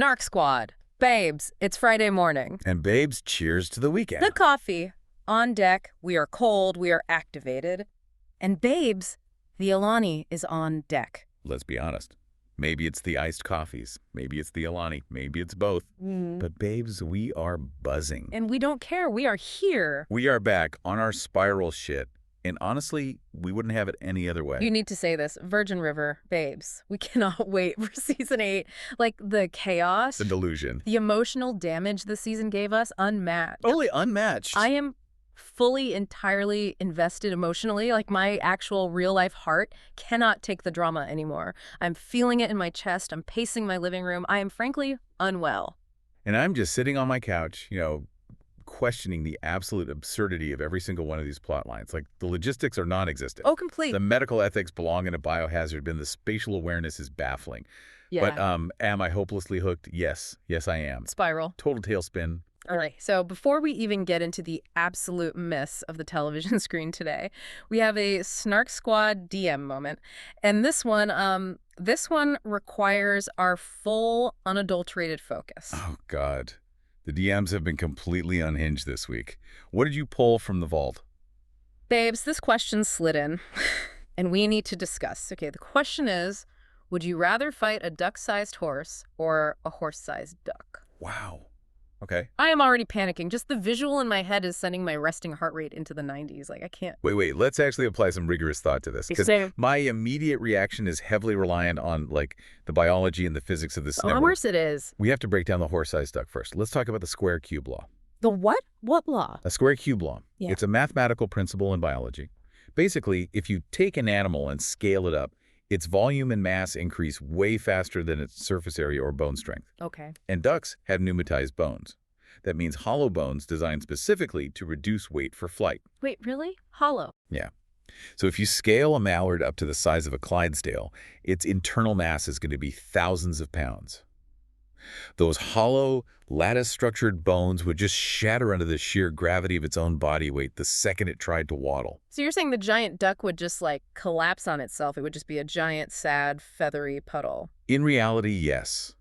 Snark Squad. Babes, it's Friday morning. And babes, cheers to the weekend. The coffee. On deck, we are cold, we are activated. And babes, the Alani is on deck. Let's be honest. Maybe it's the iced coffees. Maybe it's the Alani. Maybe it's both. But babes, we are buzzing. And we don't care. We are here. We are back on our spiral shit. And honestly, we wouldn't have it any other way. You need to say this. Virgin River, babes. We cannot wait for season 8. Like, the chaos. The delusion. The emotional damage this season gave us, unmatched. Totally unmatched. I am fully, entirely invested emotionally. Like, my actual real-life heart cannot take the drama anymore. I'm feeling it in my chest. I'm pacing my living room. I am, frankly, unwell. And I'm just sitting on my couch, questioning the absolute absurdity of every single one of these plot lines. Like, the logistics are non-existent. Oh, complete. The medical ethics belong in a biohazard bin. The spatial awareness is baffling. Yeah. But am I hopelessly hooked? Yes. Yes, I am. Spiral. Total tailspin. All right, so before we even get into the absolute mess of the television screen today, we have a Snark Squad DM moment. And this one requires our full, unadulterated focus. Oh, God. The DMs have been completely unhinged this week. What did you pull from the vault? Babes, this question slid in, and we need to discuss. Okay, the question is, would you rather fight a duck-sized horse or a horse-sized duck? Wow. Okay. I am already panicking. Just the visual in my head is sending my resting heart rate into the 90s. Like, I can't. Wait. Let's actually apply some rigorous thought to this. Because my immediate reaction is heavily reliant on, the biology and the physics of this network. Of course it is. We have to break down the horse-sized duck first. Let's talk about the square cube law. The what? What law? A square cube law. Yeah. It's a mathematical principle in biology. Basically, if you take an animal and scale it up, its volume and mass increase way faster than its surface area or bone strength. Okay. And ducks have pneumatized bones. That means hollow bones designed specifically to reduce weight for flight. Wait, really? Hollow? Yeah. So if you scale a mallard up to the size of a Clydesdale, its internal mass is going to be thousands of pounds. Those hollow, lattice-structured bones would just shatter under the sheer gravity of its own body weight the second it tried to waddle. So you're saying the giant duck would just, collapse on itself? It would just be a giant, sad, feathery puddle? In reality, yes.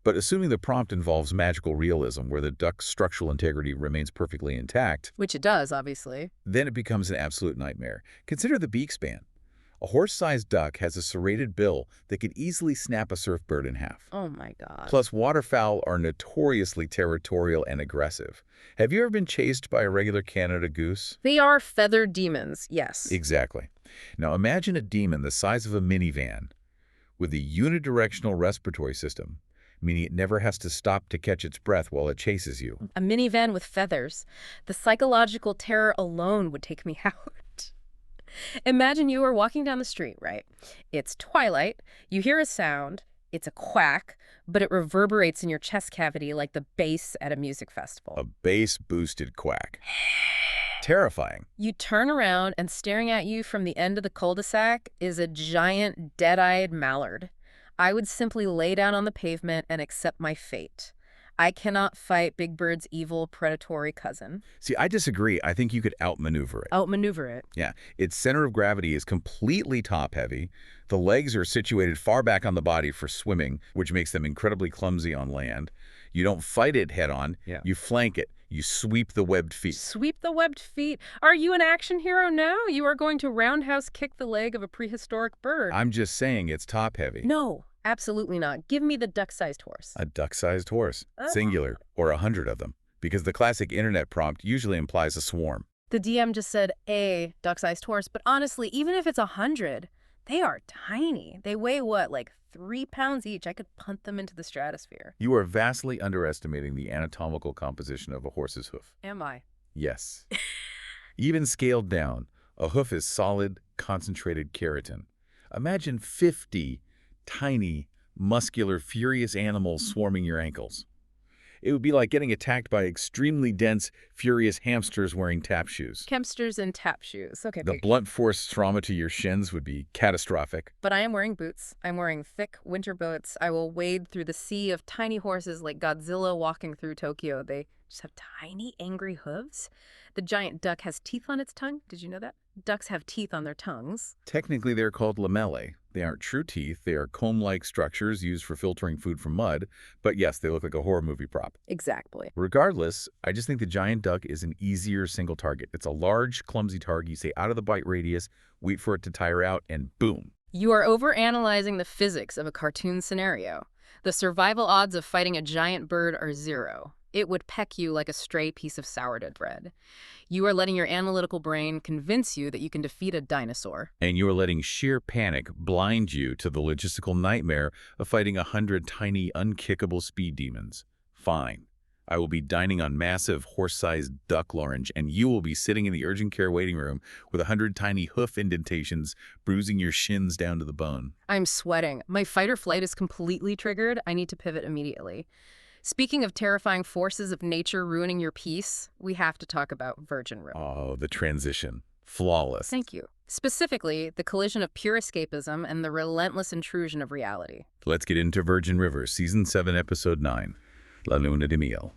But assuming the prompt involves magical realism where the duck's structural integrity remains perfectly intact, which it does, obviously, then it becomes an absolute nightmare. Consider the beak span. A horse-sized duck has a serrated bill that could easily snap a surfbird in half. Oh my God. Plus, waterfowl are notoriously territorial and aggressive. Have you ever been chased by a regular Canada goose? They are feathered demons, yes. Exactly. Now imagine a demon the size of a minivan with a unidirectional respiratory system, meaning it never has to stop to catch its breath while it chases you. A minivan with feathers. The psychological terror alone would take me out. Imagine you are walking down the street, right? It's twilight, you hear a sound, it's a quack, but it reverberates in your chest cavity like the bass at a music festival. A bass-boosted quack. Terrifying. You turn around and staring at you from the end of the cul-de-sac is a giant, dead-eyed mallard. I would simply lay down on the pavement and accept my fate. I cannot fight Big Bird's evil, predatory cousin. See, I disagree. I think you could outmaneuver it. Outmaneuver it? Yeah. Its center of gravity is completely top-heavy. The legs are situated far back on the body for swimming, which makes them incredibly clumsy on land. You don't fight it head-on. Yeah. You flank it. You sweep the webbed feet. Sweep the webbed feet? Are you an action hero now? You are going to roundhouse kick the leg of a prehistoric bird. I'm just saying it's top-heavy. No. Absolutely not. Give me the duck-sized horse. A duck-sized horse, singular, or 100 of them, because the classic internet prompt usually implies a swarm. The DM just said a duck-sized horse, but honestly, even if it's 100, they are tiny. They weigh what, 3 pounds each? I could punt them into the stratosphere. You are vastly underestimating the anatomical composition of a horse's hoof. Am I? Yes. Even scaled down, a hoof is solid, concentrated keratin. Imagine 50 tiny, muscular, furious animals swarming your ankles. It would be like getting attacked by extremely dense, furious hamsters wearing tap shoes. Hamsters and tap shoes. Okay. The blunt force trauma to your shins would be catastrophic. But I am wearing boots. I'm wearing thick winter boots. I will wade through the sea of tiny horses like Godzilla walking through Tokyo. They just have tiny, angry hooves. The giant duck has teeth on its tongue. Did you know that? Ducks have teeth on their tongues. Technically, they're called lamellae. They aren't true teeth. They are comb-like structures used for filtering food from mud. But yes, they look like a horror movie prop. Exactly. Regardless, I just think the giant duck is an easier single target. It's a large, clumsy target. You say out of the bite radius, wait for it to tire out, and boom. You are overanalyzing the physics of a cartoon scenario. The survival odds of fighting a giant bird are 0. It would peck you like a stray piece of sourdough bread. You are letting your analytical brain convince you that you can defeat a dinosaur. And you are letting sheer panic blind you to the logistical nightmare of fighting 100 tiny, unkickable speed demons. Fine. I will be dining on massive, horse-sized duck larynx, and you will be sitting in the urgent care waiting room with 100 tiny hoof indentations bruising your shins down to the bone. I'm sweating. My fight or flight is completely triggered. I need to pivot immediately. Speaking of terrifying forces of nature ruining your peace, we have to talk about Virgin River. Oh, the transition. Flawless. Thank you. Specifically, the collision of pure escapism and the relentless intrusion of reality. Let's get into Virgin River, Season 7, Episode 9, La Luna de Miel.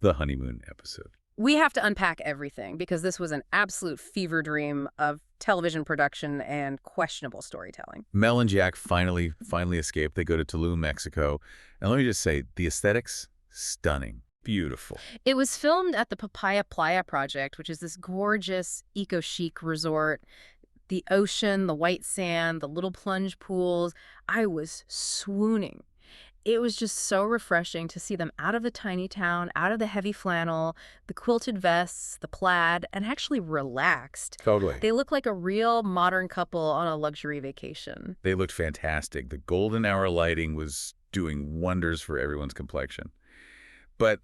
The honeymoon episode. We have to unpack everything because this was an absolute fever dream of television production and questionable storytelling. Mel and Jack finally escape. They go to Tulum, Mexico. And let me just say, the aesthetics, stunning. Beautiful. It was filmed at the Papaya Playa Project, which is this gorgeous, eco-chic resort. The ocean, the white sand, the little plunge pools. I was swooning. It was just so refreshing to see them out of the tiny town, out of the heavy flannel, the quilted vests, the plaid, and actually relaxed. Totally. They look like a real modern couple on a luxury vacation. They looked fantastic. The golden hour lighting was doing wonders for everyone's complexion. But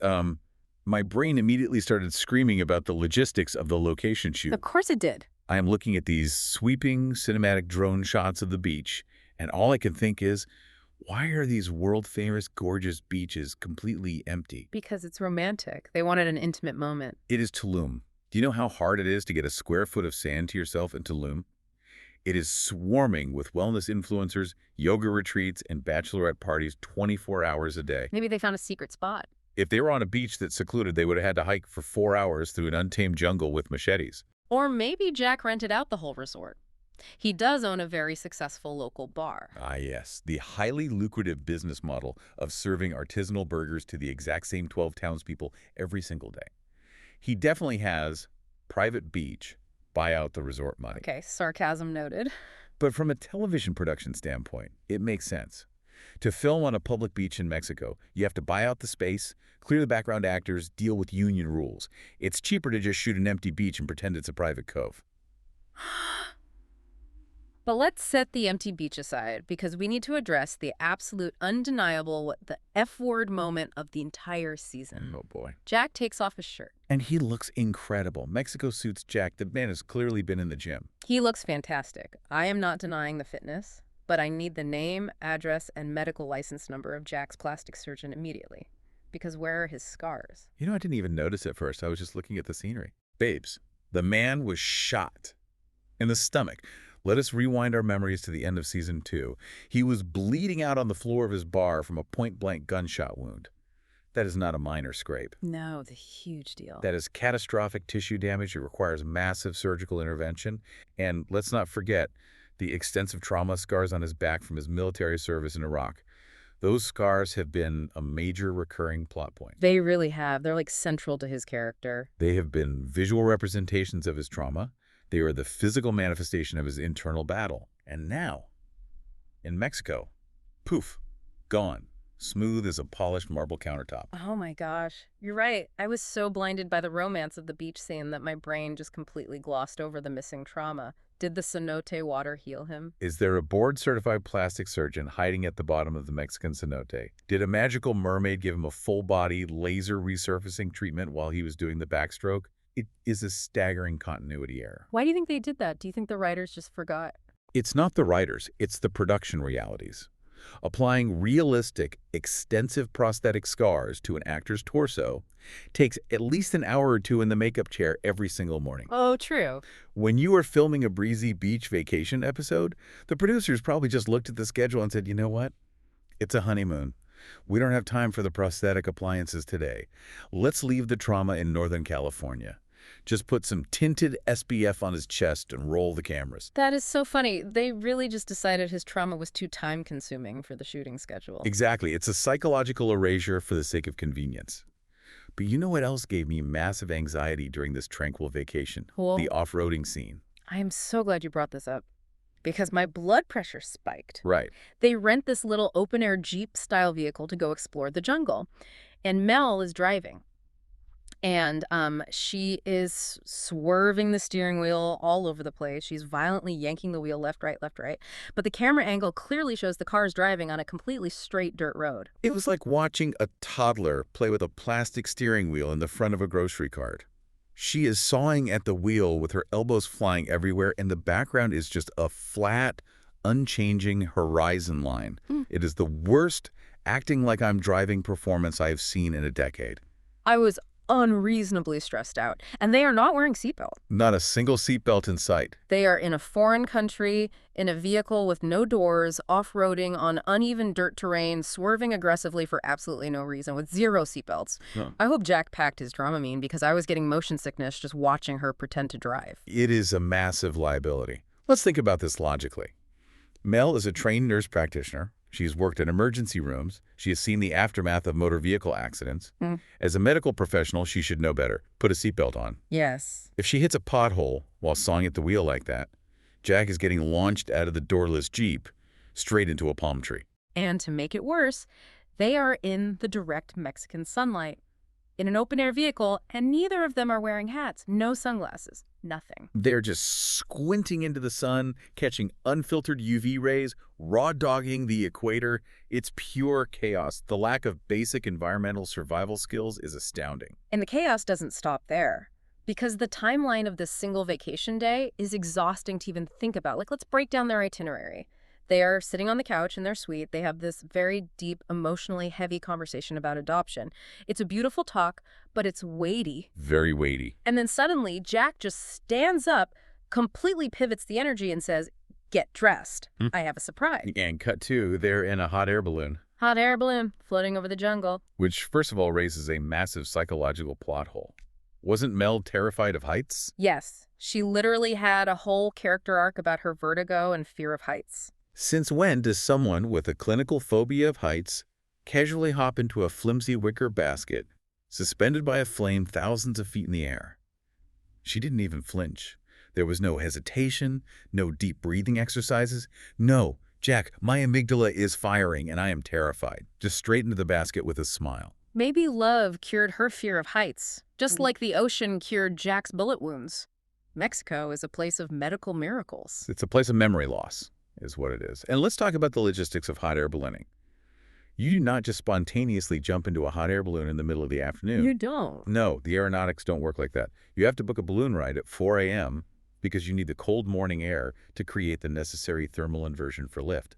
my brain immediately started screaming about the logistics of the location shoot. Of course it did. I am looking at these sweeping cinematic drone shots of the beach, and all I can think is, why are these world-famous, gorgeous beaches completely empty? Because it's romantic. They wanted an intimate moment. It is Tulum. Do you know how hard it is to get a square foot of sand to yourself in Tulum? It is swarming with wellness influencers, yoga retreats, and bachelorette parties 24 hours a day. Maybe they found a secret spot. If they were on a beach that's secluded, they would have had to hike for 4 hours through an untamed jungle with machetes. Or maybe Jack rented out the whole resort. He does own a very successful local bar. Ah, yes. The highly lucrative business model of serving artisanal burgers to the exact same 12 townspeople every single day. He definitely has private beach, buy out the resort money. Okay, sarcasm noted. But from a television production standpoint, it makes sense. To film on a public beach in Mexico, you have to buy out the space, clear the background actors, deal with union rules. It's cheaper to just shoot an empty beach and pretend it's a private cove. But let's set the empty beach aside because we need to address the absolute undeniable, the F-word moment of the entire season. Oh, boy. Jack takes off his shirt. And he looks incredible. Mexico suits Jack. The man has clearly been in the gym. He looks fantastic. I am not denying the fitness, but I need the name, address, and medical license number of Jack's plastic surgeon immediately. Because where are his scars? You know, I didn't even notice at first. I was just looking at the scenery. Babes, the man was shot in the stomach. Let us rewind our memories to the end of Season 2. He was bleeding out on the floor of his bar from a point-blank gunshot wound. That is not a minor scrape. No, it's a huge deal. That is catastrophic tissue damage. It requires massive surgical intervention. And let's not forget the extensive trauma scars on his back from his military service in Iraq. Those scars have been a major recurring plot point. They really have. They're like central to his character. They have been visual representations of his trauma. They are the physical manifestation of his internal battle. And now, in Mexico, poof, gone. Smooth as a polished marble countertop. Oh my gosh. You're right. I was so blinded by the romance of the beach scene that my brain just completely glossed over the missing trauma. Did the cenote water heal him? Is there a board-certified plastic surgeon hiding at the bottom of the Mexican cenote? Did a magical mermaid give him a full-body laser resurfacing treatment while he was doing the backstroke? It is a staggering continuity error. Why do you think they did that? Do you think the writers just forgot? It's not the writers, it's the production realities. Applying realistic, extensive prosthetic scars to an actor's torso takes at least an hour or two in the makeup chair every single morning. Oh, true. When you are filming a breezy beach vacation episode, the producers probably just looked at the schedule and said, you know what? It's a honeymoon. We don't have time for the prosthetic appliances today. Let's leave the trauma in Northern California. Just put some tinted SPF on his chest and roll the cameras. That is so funny. They really just decided his trauma was too time-consuming for the shooting schedule. Exactly. It's a psychological erasure for the sake of convenience. But you know what else gave me massive anxiety during this tranquil vacation? Cool. The off-roading scene. I am so glad you brought this up because my blood pressure spiked. Right. They rent this little open-air Jeep-style vehicle to go explore the jungle, and Mel is driving. And she is swerving the steering wheel all over the place. She's violently yanking the wheel left, right, left, right. But the camera angle clearly shows the car's driving on a completely straight dirt road. It was like watching a toddler play with a plastic steering wheel in the front of a grocery cart. She is sawing at the wheel with her elbows flying everywhere, and the background is just a flat, unchanging horizon line. It is the worst acting like I'm driving performance I have seen in a decade. I was unreasonably stressed out, and they are not wearing seatbelt. Not a single seatbelt in sight. They are in a foreign country, in a vehicle with no doors, off-roading on uneven dirt terrain, swerving aggressively for absolutely no reason, with zero seatbelts. Huh. I hope Jack packed his Dramamine because I was getting motion sickness just watching her pretend to drive. It is a massive liability. Let's think about this logically. Mel is a trained nurse practitioner. She's worked in emergency rooms. She has seen the aftermath of motor vehicle accidents. As a medical professional, she should know better. Put a seatbelt on. Yes. If she hits a pothole while sawing at the wheel like that, Jack is getting launched out of the doorless Jeep straight into a palm tree. And to make it worse, they are in the direct Mexican sunlight, in an open-air vehicle, and neither of them are wearing hats. No sunglasses. Nothing. They're just squinting into the sun, catching unfiltered UV rays, raw-dogging the equator. It's pure chaos. The lack of basic environmental survival skills is astounding. And the chaos doesn't stop there, because the timeline of this single vacation day is exhausting to even think about. Like, let's break down their itinerary. They are sitting on the couch in their suite. They have this very deep, emotionally heavy conversation about adoption. It's a beautiful talk, but it's weighty. Very weighty. And then suddenly, Jack just stands up, completely pivots the energy and says, "Get dressed. I have a surprise." And cut to, they're in a hot air balloon. Hot air balloon floating over the jungle. Which, first of all, raises a massive psychological plot hole. Wasn't Mel terrified of heights? Yes, she literally had a whole character arc about her vertigo and fear of heights. Since when does someone with a clinical phobia of heights casually hop into a flimsy wicker basket, suspended by a flame thousands of feet in the air? She didn't even flinch. There was no hesitation, no deep breathing exercises. No, Jack, my amygdala is firing and I am terrified. Just straight into the basket with a smile. Maybe love cured her fear of heights, just like the ocean cured Jack's bullet wounds. Mexico is a place of medical miracles. It's a place of memory loss, is what it is. And let's talk about the logistics of hot air ballooning. You do not just spontaneously jump into a hot air balloon in the middle of the afternoon. You don't. No, the aeronautics don't work like that. You have to book a balloon ride at 4 a.m. because you need the cold morning air to create the necessary thermal inversion for lift.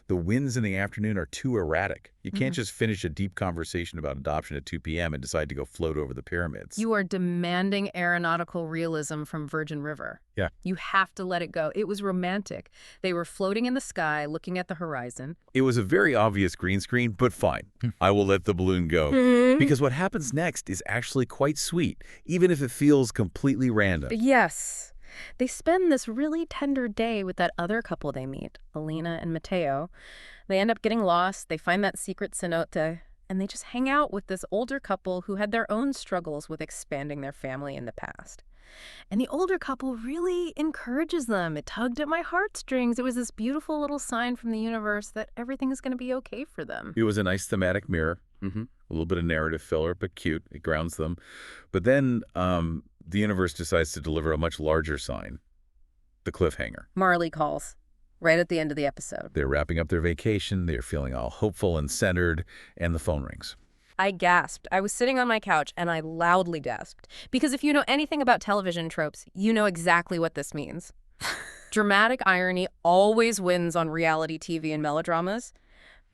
The winds in the afternoon are too erratic. You can't just finish a deep conversation about adoption at 2 p.m. and decide to go float over the pyramids. You are demanding aeronautical realism from Virgin River. Yeah. You have to let it go. It was romantic. They were floating in the sky, looking at the horizon. It was a very obvious green screen, but fine. I will let the balloon go. Because what happens next is actually quite sweet, even if it feels completely random. Yes. They spend this really tender day with that other couple they meet, Alina and Mateo. They end up getting lost, they find that secret cenote, and they just hang out with this older couple who had their own struggles with expanding their family in the past. And the older couple really encourages them. It tugged at my heartstrings. It was this beautiful little sign from the universe that everything is going to be okay for them. It was a nice thematic mirror. A little bit of narrative filler, but cute. It grounds them. But then the universe decides to deliver a much larger sign, the cliffhanger. Marley calls right at the end of the episode. They're wrapping up their vacation. They're feeling all hopeful and centered, and the phone rings. I gasped. I was sitting on my couch, and I loudly gasped. Because if you know anything about television tropes, you know exactly what this means. Dramatic irony always wins on reality TV and melodramas.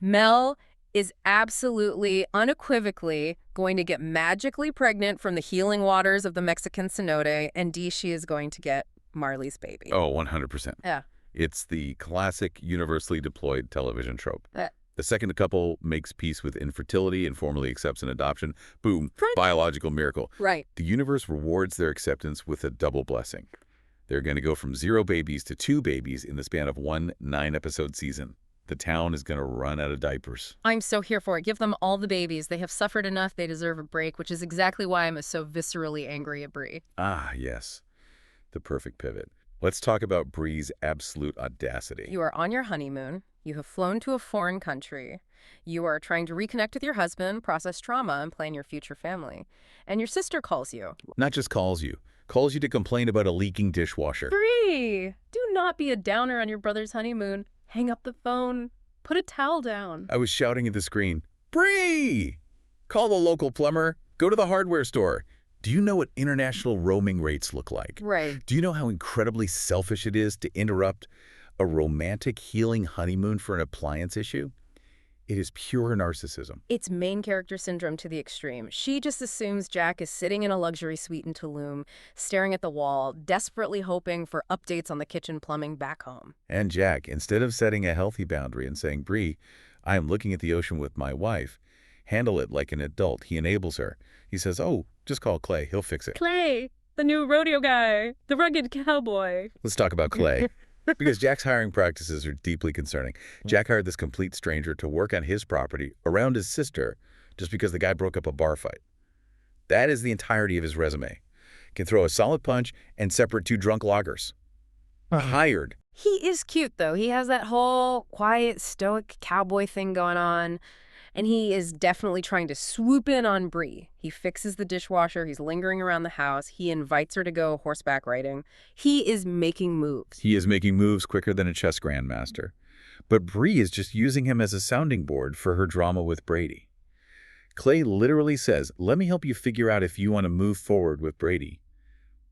Mel is absolutely, unequivocally going to get magically pregnant from the healing waters of the Mexican cenote, and she is going to get Marley's baby. Oh, 100%. Yeah. It's the classic universally deployed television trope. The second couple makes peace with infertility and formally accepts an adoption. Boom, French. biological miracle. Right. The universe rewards their acceptance with a double blessing. They're going to go from 0 babies to 2 babies in the span of one 9-episode season. The town is going to run out of diapers. I'm so here for it. Give them all the babies. They have suffered enough. They deserve a break, which is exactly why I'm so viscerally angry at Brie. Ah, yes. The perfect pivot. Let's talk about Brie's absolute audacity. You are on your honeymoon. You have flown to a foreign country. You are trying to reconnect with your husband, process trauma, and plan your future family. And your sister calls you. Not just calls you to complain about a leaking dishwasher. Brie, do not be a downer on your brother's honeymoon. Hang up the phone. Put a towel down. I was shouting at the screen, Brie! Call the local plumber. Go to the hardware store. Do you know what international roaming rates look like? Right. Do you know how incredibly selfish it is to interrupt a romantic healing honeymoon for an appliance issue? It is pure narcissism. It's main character syndrome to the extreme. She just assumes Jack is sitting in a luxury suite in Tulum, staring at the wall, desperately hoping for updates on the kitchen plumbing back home. And Jack, instead of setting a healthy boundary and saying, Brie, I am looking at the ocean with my wife, handle it like an adult. He enables her. He says, oh, just call Clay. He'll fix it. Clay, the new rodeo guy, the rugged cowboy. Let's talk about Clay. Because Jack's hiring practices are deeply concerning. Jack hired this complete stranger to work on his property around his sister just because the guy broke up a bar fight. That is the entirety of his resume. Can throw a solid punch and separate 2 drunk loggers. Hired. He is cute, though. He has that whole quiet, stoic cowboy thing going on. And he is definitely trying to swoop in on Brie. He fixes the dishwasher. He's lingering around the house. He invites her to go horseback riding. He is making moves. He is making moves quicker than a chess grandmaster. But Brie is just using him as a sounding board for her drama with Brady. Clay literally says, let me help you figure out if you want to move forward with Brady.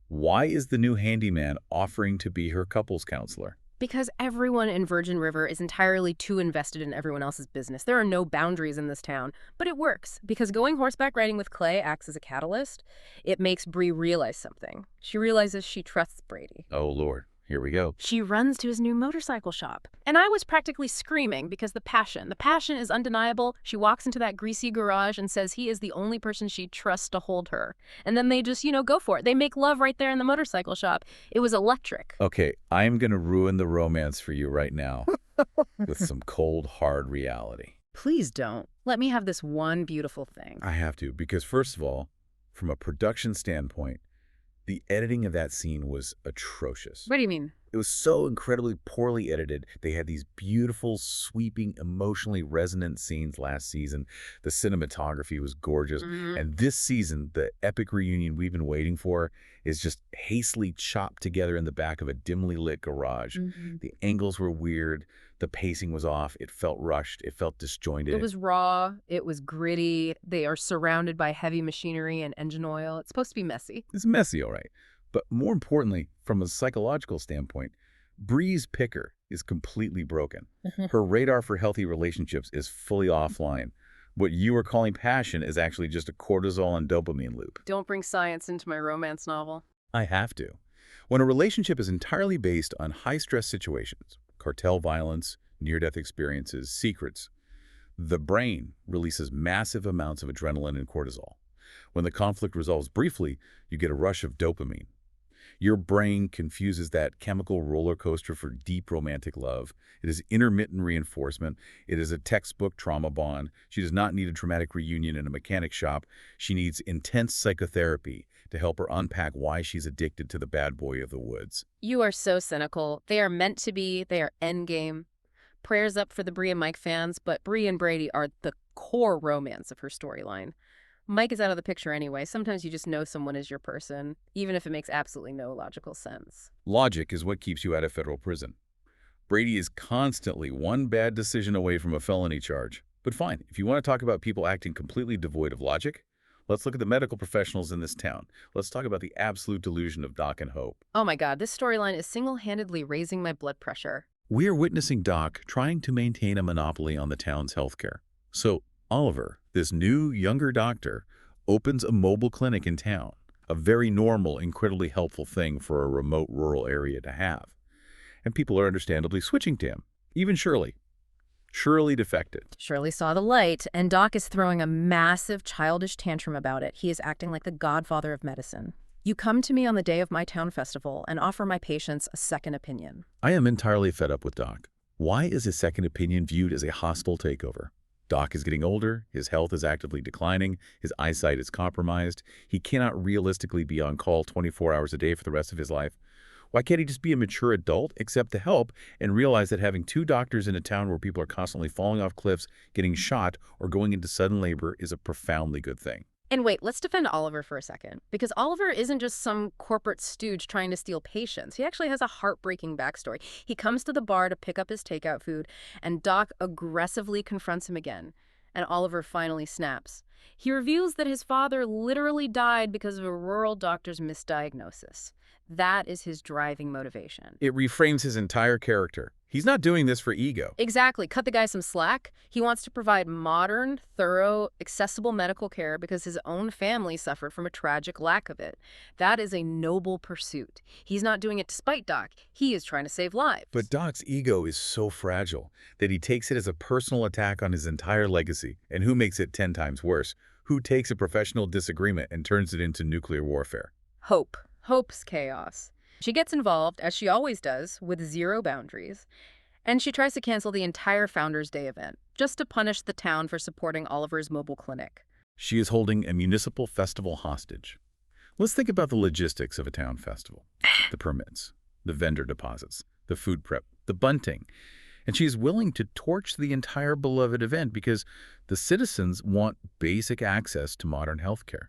Why is the new handyman offering to be her couples counselor? Because everyone in Virgin River is entirely too invested in everyone else's business. There are no boundaries in this town. But it works, because going horseback riding with Clay acts as a catalyst. It makes Brie realize something. She realizes she trusts Brady. Oh, Lord. Here we go. She runs to his new motorcycle shop. And I was practically screaming because the passion is undeniable. She walks into that greasy garage and says he is the only person she trusts to hold her. And then they just, go for it. They make love right there in the motorcycle shop. It was electric. Okay, I'm going to ruin the romance for you right now with some cold, hard reality. Please don't. Let me have this one beautiful thing. I have to, because first of all, from a production standpoint, the editing of that scene was atrocious. What do you mean? It was so incredibly poorly edited. They had these beautiful, sweeping, emotionally resonant scenes last season. The cinematography was gorgeous. And this season, the epic reunion we've been waiting for is just hastily chopped together in the back of a dimly lit garage. The angles were weird. The pacing was off. It felt rushed. It felt disjointed. It was raw. It was gritty. They are surrounded by heavy machinery and engine oil. It's supposed to be messy. It's messy, all right. But more importantly, from a psychological standpoint, Brie's picker is completely broken. Her radar for healthy relationships is fully offline. What you are calling passion is actually just a cortisol and dopamine loop. Don't bring science into my romance novel. I have to. When a relationship is entirely based on high-stress situations, cartel violence, near-death experiences, secrets, the brain releases massive amounts of adrenaline and cortisol. When the conflict resolves briefly, you get a rush of dopamine. Your brain confuses that chemical roller coaster for deep romantic love. It is intermittent reinforcement. It is a textbook trauma bond. She does not need a traumatic reunion in a mechanic shop. She needs intense psychotherapy to help her unpack why she's addicted to the bad boy of the woods. You are so cynical. They are meant to be. They are endgame. Prayers up for the Brie and Mike fans, but Brie and Brady are the core romance of her storyline. Mike is out of the picture anyway. Sometimes you just know someone is your person, even if it makes absolutely no logical sense. Logic is what keeps you out of federal prison. Brady is constantly one bad decision away from a felony charge. But fine, if you want to talk about people acting completely devoid of logic, let's look at the medical professionals in this town. Let's talk about the absolute delusion of Doc and Hope. Oh my God, this storyline is single-handedly raising my blood pressure. We are witnessing Doc trying to maintain a monopoly on the town's healthcare. So Oliver, this new, younger doctor, opens a mobile clinic in town, a very normal, incredibly helpful thing for a remote rural area to have. And people are understandably switching to him. Even Shirley. Surely defected. Shirley saw the light, and Doc is throwing a massive childish tantrum about it. He is acting like the godfather of medicine. You come to me on the day of my town festival and offer my patients a second opinion. I am entirely fed up with Doc. Why is his second opinion viewed as a hostile takeover? Doc is getting older, his health is actively declining, his eyesight is compromised, he cannot realistically be on call 24 hours a day for the rest of his life. Why can't he just be a mature adult, accept the help, and realize that having two doctors in a town where people are constantly falling off cliffs, getting shot, or going into sudden labor is a profoundly good thing? And wait, let's defend Oliver for a second, because Oliver isn't just some corporate stooge trying to steal patients. He actually has a heartbreaking backstory. He comes to the bar to pick up his takeout food, and Doc aggressively confronts him again, and Oliver finally snaps. He reveals that his father literally died because of a rural doctor's misdiagnosis. That is his driving motivation. It reframes his entire character. He's not doing this for ego. Exactly. Cut the guy some slack. He wants to provide modern, thorough, accessible medical care because his own family suffered from a tragic lack of it. That is a noble pursuit. He's not doing it to spite Doc. He is trying to save lives. But Doc's ego is so fragile that he takes it as a personal attack on his entire legacy. And who makes it 10 times worse? Who takes a professional disagreement and turns it into nuclear warfare? Hope. Hope's chaos. She gets involved, as she always does, with zero boundaries, and she tries to cancel the entire Founders Day event, just to punish the town for supporting Oliver's mobile clinic. She is holding a municipal festival hostage. Let's think about the logistics of a town festival. The permits, the vendor deposits, the food prep, the bunting. And she is willing to torch the entire beloved event because the citizens want basic access to modern healthcare.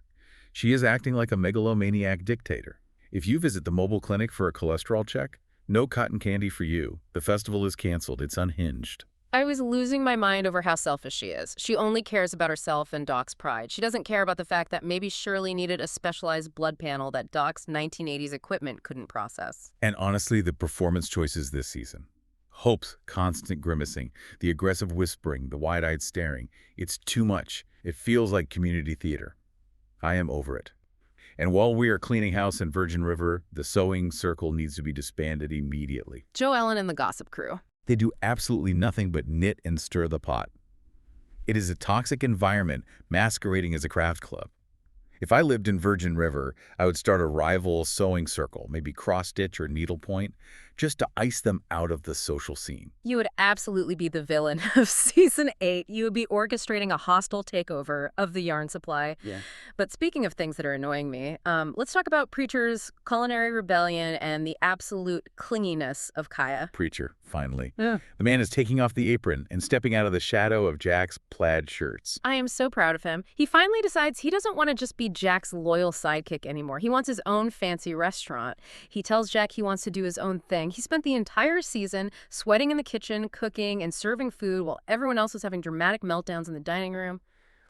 She is acting like a megalomaniac dictator. If you visit the mobile clinic for a cholesterol check, no cotton candy for you. The festival is canceled. It's unhinged. I was losing my mind over how selfish she is. She only cares about herself and Doc's pride. She doesn't care about the fact that maybe Shirley needed a specialized blood panel that Doc's 1980s equipment couldn't process. And honestly, the performance choices this season. Hope's constant grimacing, the aggressive whispering, the wide-eyed staring. It's too much. It feels like community theater. I am over it. And while we are cleaning house in Virgin River, the sewing circle needs to be disbanded immediately. Joe Ellen and the Gossip Crew. They do absolutely nothing but knit and stir the pot. It is a toxic environment masquerading as a craft club. If I lived in Virgin River, I would start a rival sewing circle, maybe cross-stitch or needlepoint, just to ice them out of the social scene. You would absolutely be the villain of Season 8. You would be orchestrating a hostile takeover of the yarn supply. Yeah. But speaking of things that are annoying me, let's talk about Preacher's culinary rebellion and the absolute clinginess of Kaya. Preacher, finally. Yeah. The man is taking off the apron and stepping out of the shadow of Jack's plaid shirts. I am so proud of him. He finally decides he doesn't want to just be Jack's loyal sidekick anymore. He wants his own fancy restaurant. He tells Jack he wants to do his own thing. He spent the entire season sweating in the kitchen, cooking, and serving food while everyone else was having dramatic meltdowns in the dining room.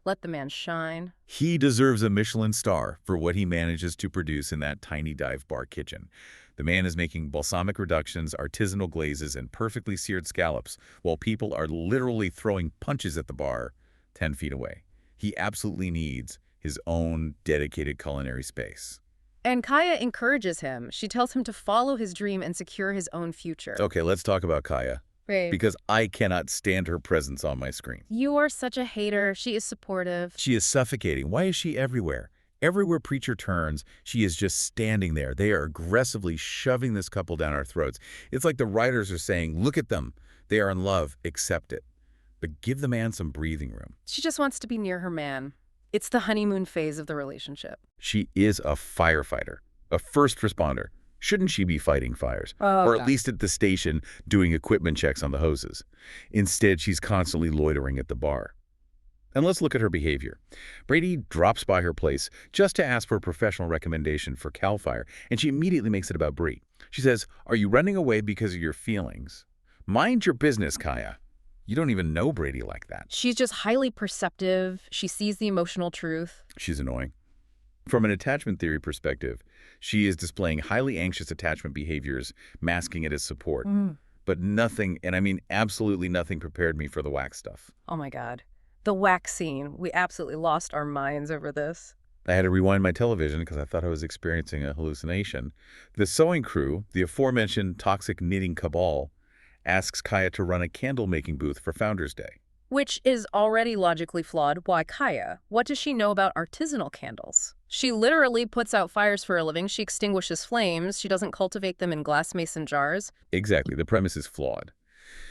Let the man shine. He deserves a Michelin star for what he manages to produce in that tiny dive bar kitchen. The man is making balsamic reductions, artisanal glazes, and perfectly seared scallops, while people are literally throwing punches at the bar 10 feet away. He absolutely needs his own dedicated culinary space. And Kaya encourages him. She tells him to follow his dream and secure his own future. Okay, let's talk about Kaya. Right. Because I cannot stand her presence on my screen. You are such a hater. She is supportive. She is suffocating. Why is she everywhere? Everywhere Preacher turns, she is just standing there. They are aggressively shoving this couple down our throats. It's like the writers are saying, look at them. They are in love. Accept it. But give the man some breathing room. She just wants to be near her man. It's the honeymoon phase of the relationship. She is a firefighter, a first responder. Shouldn't she be fighting fires? Or at least at the station doing equipment checks on the hoses? Instead, she's constantly loitering at the bar. And let's look at her behavior. Brady drops by her place just to ask for a professional recommendation for CAL FIRE, and she immediately makes it about Brie. She says, "Are you running away because of your feelings? Mind your business, Kaya." You don't even know Brady like that. She's just highly perceptive. She sees the emotional truth. She's annoying. From an attachment theory perspective, she is displaying highly anxious attachment behaviors, masking it as support. But nothing, and I mean absolutely nothing, prepared me for the wax stuff. Oh my God. The wax scene. We absolutely lost our minds over this. I had to rewind my television because I thought I was experiencing a hallucination. The sewing crew, the aforementioned toxic knitting cabal, asks Kaya to run a candle-making booth for Founders Day. Which is already logically flawed. Why Kaya? What does she know about artisanal candles? She literally puts out fires for a living. She extinguishes flames. She doesn't cultivate them in glass mason jars. Exactly, the premise is flawed.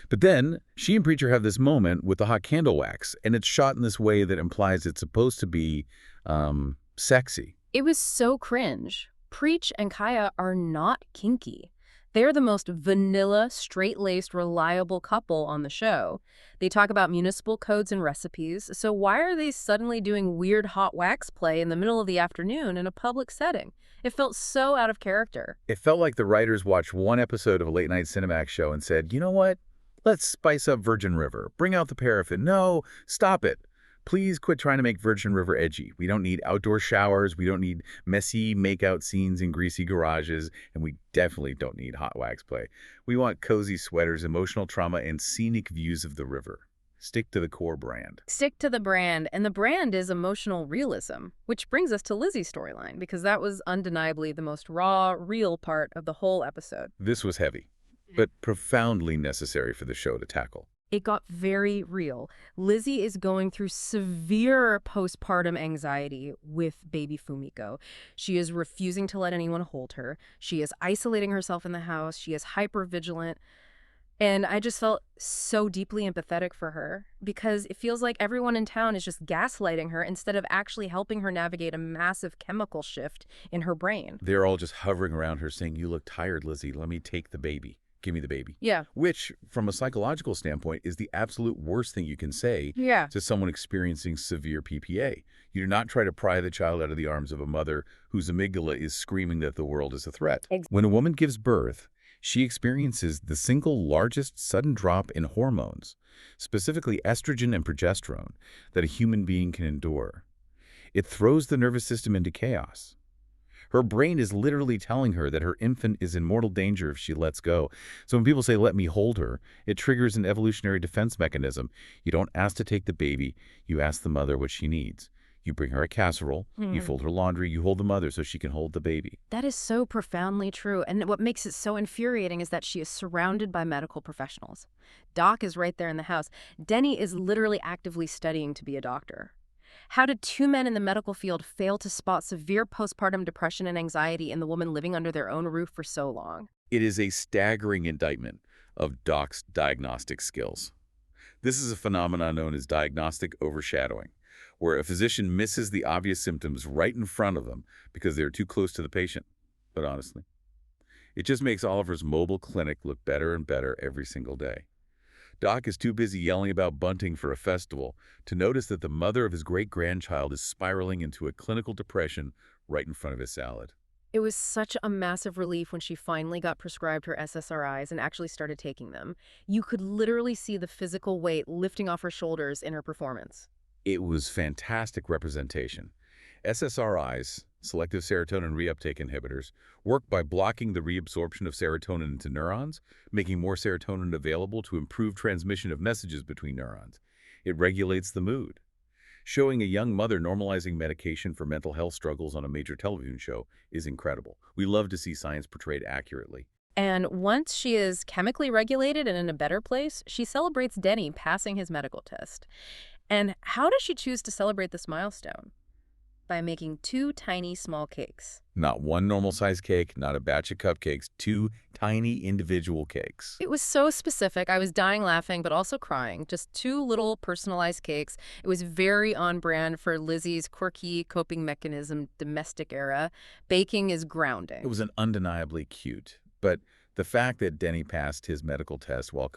But then, she and Preacher have this moment with the hot candle wax, and it's shot in this way that implies it's supposed to be, sexy. It was so cringe. Preach and Kaya are not kinky. They're the most vanilla, straight-laced, reliable couple on the show. They talk about municipal codes and recipes, so why are they suddenly doing weird hot wax play in the middle of the afternoon in a public setting? It felt so out of character. It felt like the writers watched one episode of a late-night Cinemax show and said, you know what? Let's spice up Virgin River. Bring out the paraffin. No, stop it. Please quit trying to make Virgin River edgy. We don't need outdoor showers. We don't need messy make-out scenes in greasy garages. And we definitely don't need hot wax play. We want cozy sweaters, emotional trauma, and scenic views of the river. Stick to the core brand. Stick to the brand, and the brand is emotional realism, which brings us to Lizzie's storyline, because that was undeniably the most raw, real part of the whole episode. This was heavy, but profoundly necessary for the show to tackle. It got very real. Lizzie is going through severe postpartum anxiety with baby Fumiko. She is refusing to let anyone hold her. She is isolating herself in the house. She is hyper-vigilant. And I just felt so deeply empathetic for her because it feels like everyone in town is just gaslighting her instead of actually helping her navigate a massive chemical shift in her brain. They're all just hovering around her saying, you look tired, Lizzie. Let me take the baby. Give me the baby. Yeah. Which, from a psychological standpoint, is the absolute worst thing you can say to someone experiencing severe PPA. You do not try to pry the child out of the arms of a mother whose amygdala is screaming that the world is a threat. When a woman gives birth, she experiences the single largest sudden drop in hormones, specifically estrogen and progesterone, that a human being can endure. It throws the nervous system into chaos. Her brain is literally telling her that her infant is in mortal danger if she lets go. So when people say, let me hold her, it triggers an evolutionary defense mechanism. You don't ask to take the baby, you ask the mother what she needs. You bring her a casserole, you fold her laundry, you hold the mother so she can hold the baby. That is so profoundly true. And what makes it so infuriating is that she is surrounded by medical professionals. Doc is right there in the house. Denny is literally actively studying to be a doctor. How did two men in the medical field fail to spot severe postpartum depression and anxiety in the woman living under their own roof for so long? It is a staggering indictment of Doc's diagnostic skills. This is a phenomenon known as diagnostic overshadowing, where a physician misses the obvious symptoms right in front of them because they're too close to the patient. But honestly, it just makes Oliver's mobile clinic look better and better every single day. Doc is too busy yelling about bunting for a festival to notice that the mother of his great-grandchild is spiraling into a clinical depression right in front of his salad. It was such a massive relief when she finally got prescribed her SSRIs and actually started taking them. You could literally see the physical weight lifting off her shoulders in her performance. It was fantastic representation. SSRIs, selective serotonin reuptake inhibitors, work by blocking the reabsorption of serotonin into neurons, making more serotonin available to improve transmission of messages between neurons. It regulates the mood. Showing a young mother normalizing medication for mental health struggles on a major television show is incredible. We love to see science portrayed accurately. And once she is chemically regulated and in a better place, she celebrates Denny passing his medical test. And how does she choose to celebrate this milestone? By making 2 tiny small cakes. Not one normal-sized cake, not a batch of cupcakes, 2 tiny individual cakes. It was so specific. I was dying laughing, but also crying. Just 2 little personalized cakes. It was very on brand for Lizzie's quirky coping mechanism domestic era. Baking is grounding. It was an undeniably cute, but the fact that Denny passed his medical test while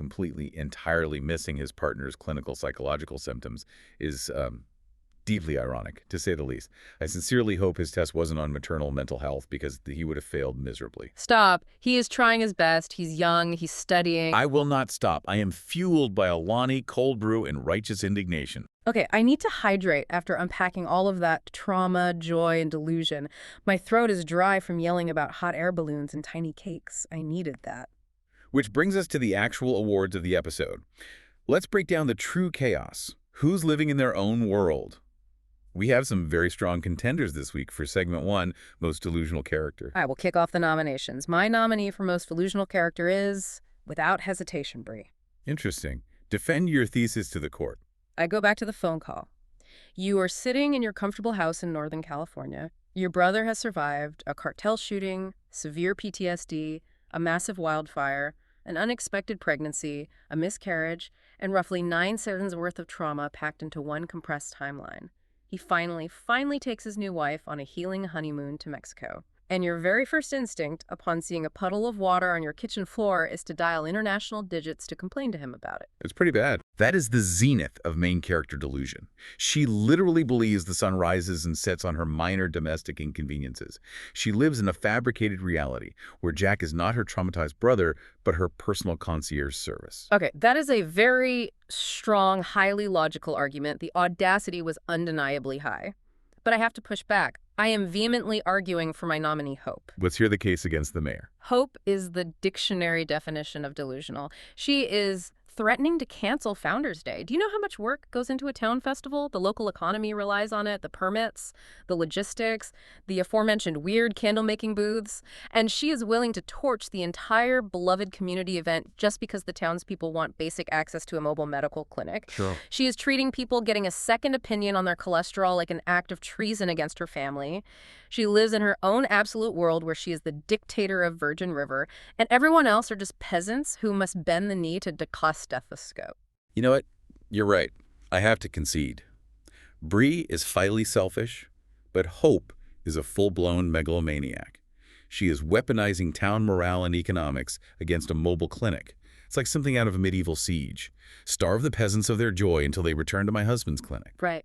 entirely missing his partner's clinical psychological symptoms is deeply ironic, to say the least. I sincerely hope his test wasn't on maternal mental health because he would have failed miserably. Stop. He is trying his best. He's young. He's studying. I will not stop. I am fueled by Alani, cold brew, and righteous indignation. Okay, I need to hydrate after unpacking all of that trauma, joy, and delusion. My throat is dry from yelling about hot air balloons and tiny cakes. I needed that. Which brings us to the actual awards of the episode. Let's break down the true chaos. Who's living in their own world? We have some very strong contenders this week for Segment 1, Most Delusional Character. I will kick off the nominations. My nominee for Most Delusional Character is Without hesitation, Brie. Interesting. Defend your thesis to the court. I go back to the phone call. You are sitting in your comfortable house in Northern California. Your brother has survived a cartel shooting, severe PTSD, a massive wildfire, an unexpected pregnancy, a miscarriage, and roughly 9 seasons worth of trauma packed into one compressed timeline. He finally takes his new wife on a healing honeymoon to Mexico. And your very first instinct, upon seeing a puddle of water on your kitchen floor, is to dial international digits to complain to him about it. It's pretty bad. That is the zenith of main character delusion. She literally believes the sun rises and sets on her minor domestic inconveniences. She lives in a fabricated reality where Jack is not her traumatized brother, but her personal concierge service. Okay, that is a very strong, highly logical argument. The audacity was undeniably high. But I have to push back. I am vehemently arguing for my nominee, Hope. Let's hear the case against the mayor. Hope is the dictionary definition of delusional. She is threatening to cancel Founders Day. Do you know how much work goes into a town festival? The local economy relies on it, the permits, the logistics, the aforementioned weird candle-making booths. And she is willing to torch the entire beloved community event just because the townspeople want basic access to a mobile medical clinic. Sure. She is treating people getting a second opinion on their cholesterol like an act of treason against her family. She lives in her own absolute world where she is the dictator of Virgin River, and everyone else are just peasants who must bend the knee to DeCoste Stethoscope. You know what? You're right. I have to concede. Brie is highly selfish, but Hope is a full-blown megalomaniac. She is weaponizing town morale and economics against a mobile clinic. It's like something out of a medieval siege. Starve the peasants of their joy until they return to my husband's clinic. Right.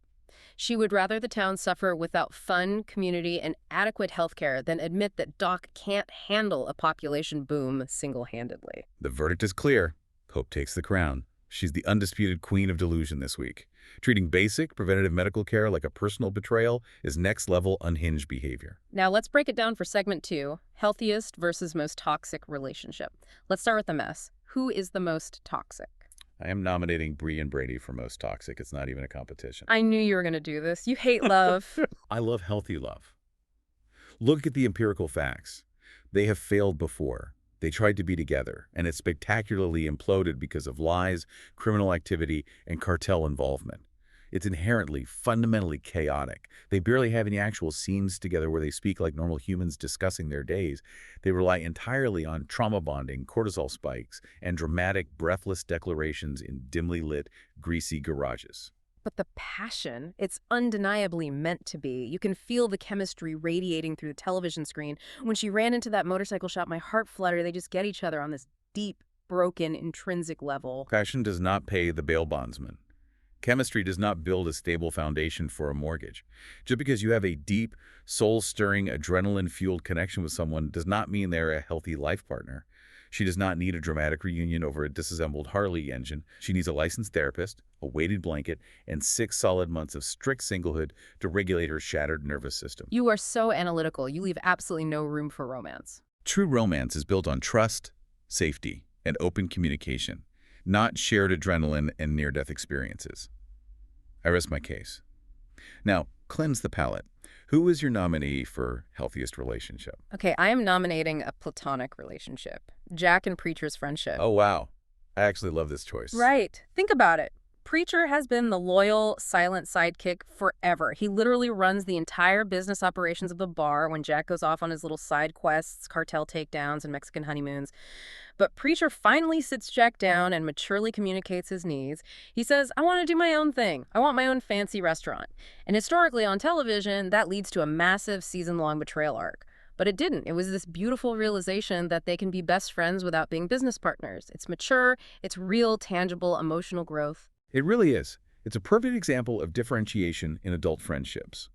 She would rather the town suffer without fun, community, and adequate health care than admit that Doc can't handle a population boom single-handedly. The verdict is clear. Hope takes the crown. She's the undisputed queen of delusion this week. Treating basic, preventative medical care like a personal betrayal is next-level unhinged behavior. Now let's break it down for segment 2, healthiest versus most toxic relationship. Let's start with the mess. Who is the most toxic? I am nominating Brie and Brady for most toxic. It's not even a competition. I knew you were going to do this. You hate love. I love healthy love. Look at the empirical facts. They have failed before. They tried to be together, and it spectacularly imploded because of lies, criminal activity, and cartel involvement. It's inherently, fundamentally chaotic. They barely have any actual scenes together where they speak like normal humans discussing their days. They rely entirely on trauma bonding, cortisol spikes, and dramatic, breathless declarations in dimly lit, greasy garages. But the passion, it's undeniably meant to be. You can feel the chemistry radiating through the television screen. When she ran into that motorcycle shop, my heart fluttered. They just get each other on this deep, broken, intrinsic level. Passion does not pay the bail bondsman. Chemistry does not build a stable foundation for a mortgage. Just because you have a deep, soul-stirring, adrenaline-fueled connection with someone does not mean they're a healthy life partner. She does not need a dramatic reunion over a disassembled Harley engine. She needs a licensed therapist, a weighted blanket, and 6 solid months of strict singlehood to regulate her shattered nervous system. You are so analytical. You leave absolutely no room for romance. True romance is built on trust, safety, and open communication, not shared adrenaline and near-death experiences. I rest my case. Now, cleanse the palate. Who is your nominee for healthiest relationship? Okay, I am nominating a platonic relationship. Jack and Preacher's friendship. Oh, wow. I actually love this choice. Right. Think about it. Preacher has been the loyal, silent sidekick forever. He literally runs the entire business operations of the bar when Jack goes off on his little side quests, cartel takedowns, and Mexican honeymoons. But Preacher finally sits Jack down and maturely communicates his needs. He says, I want to do my own thing. I want my own fancy restaurant. And historically on television, that leads to a massive season-long betrayal arc. But it didn't. It was this beautiful realization that they can be best friends without being business partners. It's mature, it's real, tangible, emotional growth. It really is. It's a perfect example of differentiation in adult friendships.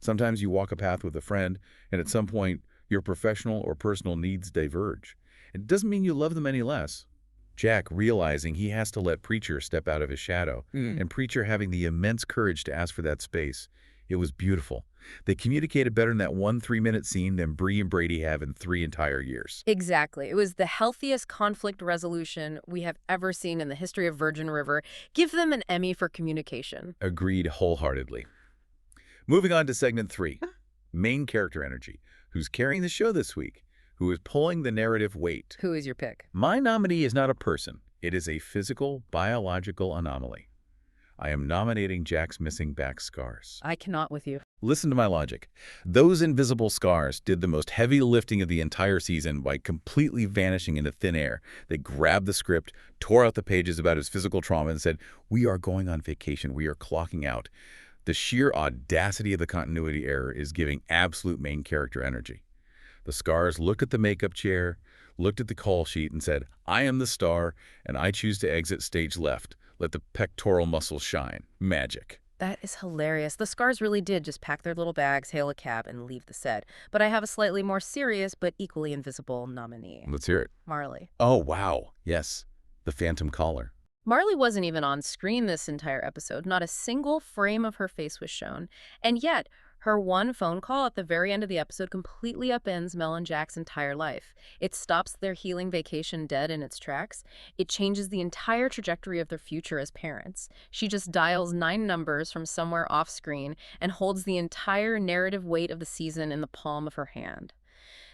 Sometimes you walk a path with a friend, and at some point, your professional or personal needs diverge. It doesn't mean you love them any less. Jack realizing he has to let Preacher step out of his shadow, and Preacher having the immense courage to ask for that space. It was beautiful. They communicated better in that 1 3-minute scene than Brie and Brady have in 3 entire years. Exactly. It was the healthiest conflict resolution we have ever seen in the history of Virgin River. Give them an Emmy for communication. Agreed wholeheartedly. Moving on to segment 3, main character energy. Who's carrying the show this week? who is pulling the narrative weight. Who is your pick? My nominee is not a person. It is a physical, biological anomaly. I am nominating Jack's missing back scars. I cannot with you. Listen to my logic. Those invisible scars did the most heavy lifting of the entire season by completely vanishing into thin air. They grabbed the script, tore out the pages about his physical trauma, and said, "We are going on vacation. We are clocking out." The sheer audacity of the continuity error is giving absolute main character energy. The scars looked at the makeup chair, looked at the call sheet, and said, "I am the star, and I choose to exit stage left. Let the pectoral muscles shine." Magic. That is hilarious. The scars really did just pack their little bags, hail a cab, and leave the set. But I have a slightly more serious but equally invisible nominee. Let's hear it. Marley. Oh, wow. Yes. The phantom caller. Marley wasn't even on screen this entire episode. Not a single frame of her face was shown. And yet, her one phone call at the very end of the episode completely upends Mel and Jack's entire life. It stops their healing vacation dead in its tracks. It changes the entire trajectory of their future as parents. She just dials 9 numbers from somewhere off screen and holds the entire narrative weight of the season in the palm of her hand.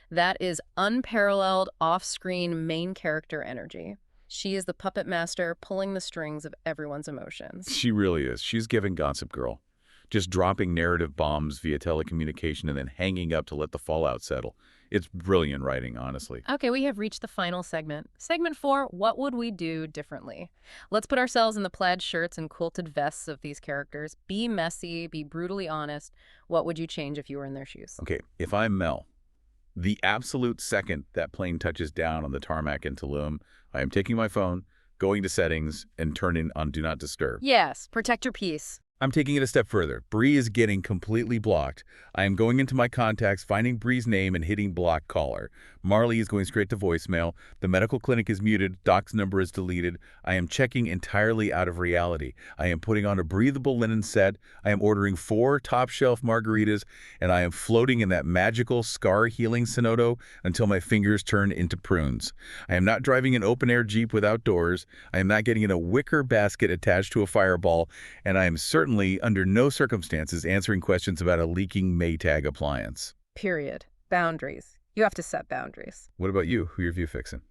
That is unparalleled off-screen main character energy. She is the puppet master pulling the strings of everyone's emotions. She really is. She's giving Gossip Girl. Just dropping narrative bombs via telecommunication and then hanging up to let the fallout settle. It's brilliant writing, honestly. Okay, we have reached the final segment. Segment 4, what would we do differently? Let's put ourselves in the plaid shirts and quilted vests of these characters. Be messy, be brutally honest. What would you change if you were in their shoes? Okay, if I'm Mel, the absolute second that plane touches down on the tarmac in Tulum, I am taking my phone, going to settings, and turning on Do Not Disturb. Yes, protect your peace. I'm taking it a step further. Brie is getting completely blocked. I am going into my contacts, finding Brie's name, and hitting block caller. Marley is going straight to voicemail. The medical clinic is muted. Doc's number is deleted. I am checking entirely out of reality. I am putting on a breathable linen set. I am ordering 4 top-shelf margaritas, and I am floating in that magical scar-healing Sonoto until my fingers turn into prunes. I am not driving an open-air Jeep without doors. I am not getting in a wicker basket attached to a fireball, and I am certainly under no circumstances answering questions about a leaking Maytag appliance. Period. Boundaries. You have to set boundaries. What about you? Who are you fixing?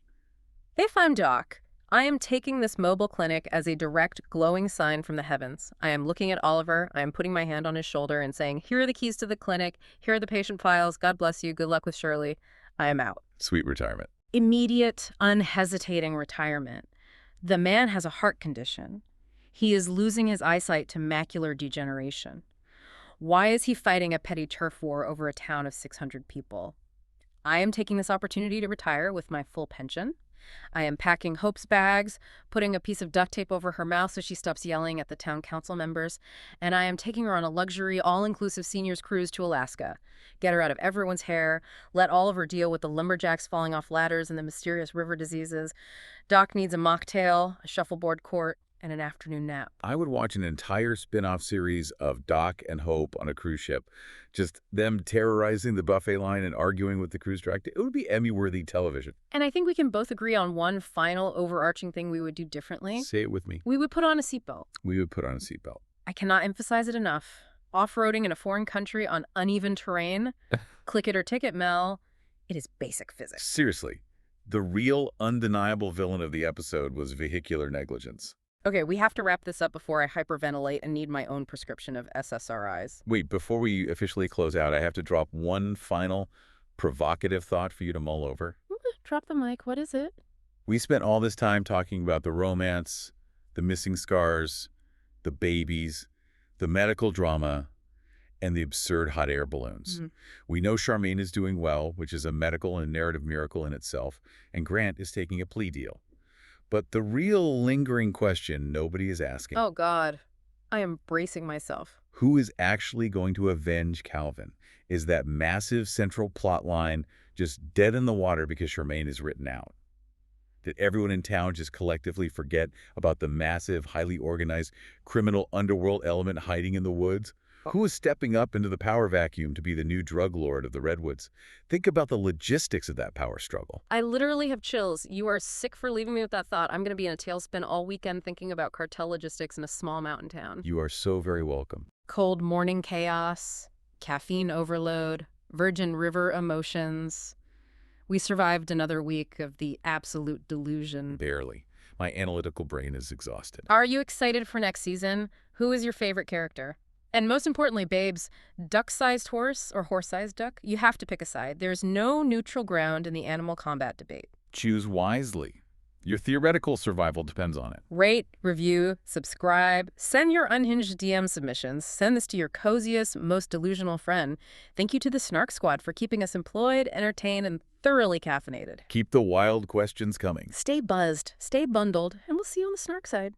If I'm Doc, I am taking this mobile clinic as a direct, glowing sign from the heavens. I am looking at Oliver. I am putting my hand on his shoulder and saying, "Here are the keys to the clinic. Here are the patient files. God bless you. Good luck with Shirley. I am out." Sweet retirement. Immediate, unhesitating retirement. The man has a heart condition. He is losing his eyesight to macular degeneration. Why is he fighting a petty turf war over a town of 600 people? I am taking this opportunity to retire with my full pension. I am packing Hope's bags, putting a piece of duct tape over her mouth so she stops yelling at the town council members, and I am taking her on a luxury, all-inclusive seniors cruise to Alaska. Get her out of everyone's hair, let Oliver deal with the lumberjacks falling off ladders and the mysterious river diseases. Doc needs a mocktail, a shuffleboard court, and an afternoon nap. I would watch an entire spin-off series of Doc and Hope on a cruise ship. Just them terrorizing the buffet line and arguing with the cruise director. It would be Emmy-worthy television. And I think we can both agree on one final overarching thing we would do differently. Say it with me. We would put on a seatbelt. We would put on a seatbelt. I cannot emphasize it enough. Off-roading in a foreign country on uneven terrain, click it or ticket, Mel, it is basic physics. Seriously, the real undeniable villain of the episode was vehicular negligence. Okay, we have to wrap this up before I hyperventilate and need my own prescription of SSRIs. Wait, before we officially close out, I have to drop one final provocative thought for you to mull over. Drop the mic. What is it? We spent all this time talking about the romance, the missing scars, the babies, the medical drama, and the absurd hot air balloons. We know Charmaine is doing well, which is a medical and narrative miracle in itself, and Grant is taking a plea deal. But the real lingering question nobody is asking. Oh, God. I am bracing myself. Who is actually going to avenge Calvin? Is that massive central plot line just dead in the water because Charmaine is written out? Did everyone in town just collectively forget about the massive, highly organized criminal underworld element hiding in the woods? Who is stepping up into the power vacuum to be the new drug lord of the Redwoods? Think about the logistics of that power struggle. I literally have chills. You are sick for leaving me with that thought. I'm going to be in a tailspin all weekend thinking about cartel logistics in a small mountain town. You are so very welcome. Cold morning chaos, caffeine overload, Virgin River emotions. We survived another week of the absolute delusion. Barely. My analytical brain is exhausted. Are you excited for next season? Who is your favorite character? And most importantly, babes, duck-sized horse or horse-sized duck? You have to pick a side. There's no neutral ground in the animal combat debate. Choose wisely. Your theoretical survival depends on it. Rate, review, subscribe, send your unhinged DM submissions. Send this to your coziest, most delusional friend. Thank you to the Snark Squad for keeping us employed, entertained, and thoroughly caffeinated. Keep the wild questions coming. Stay buzzed, stay bundled, and we'll see you on the Snark side.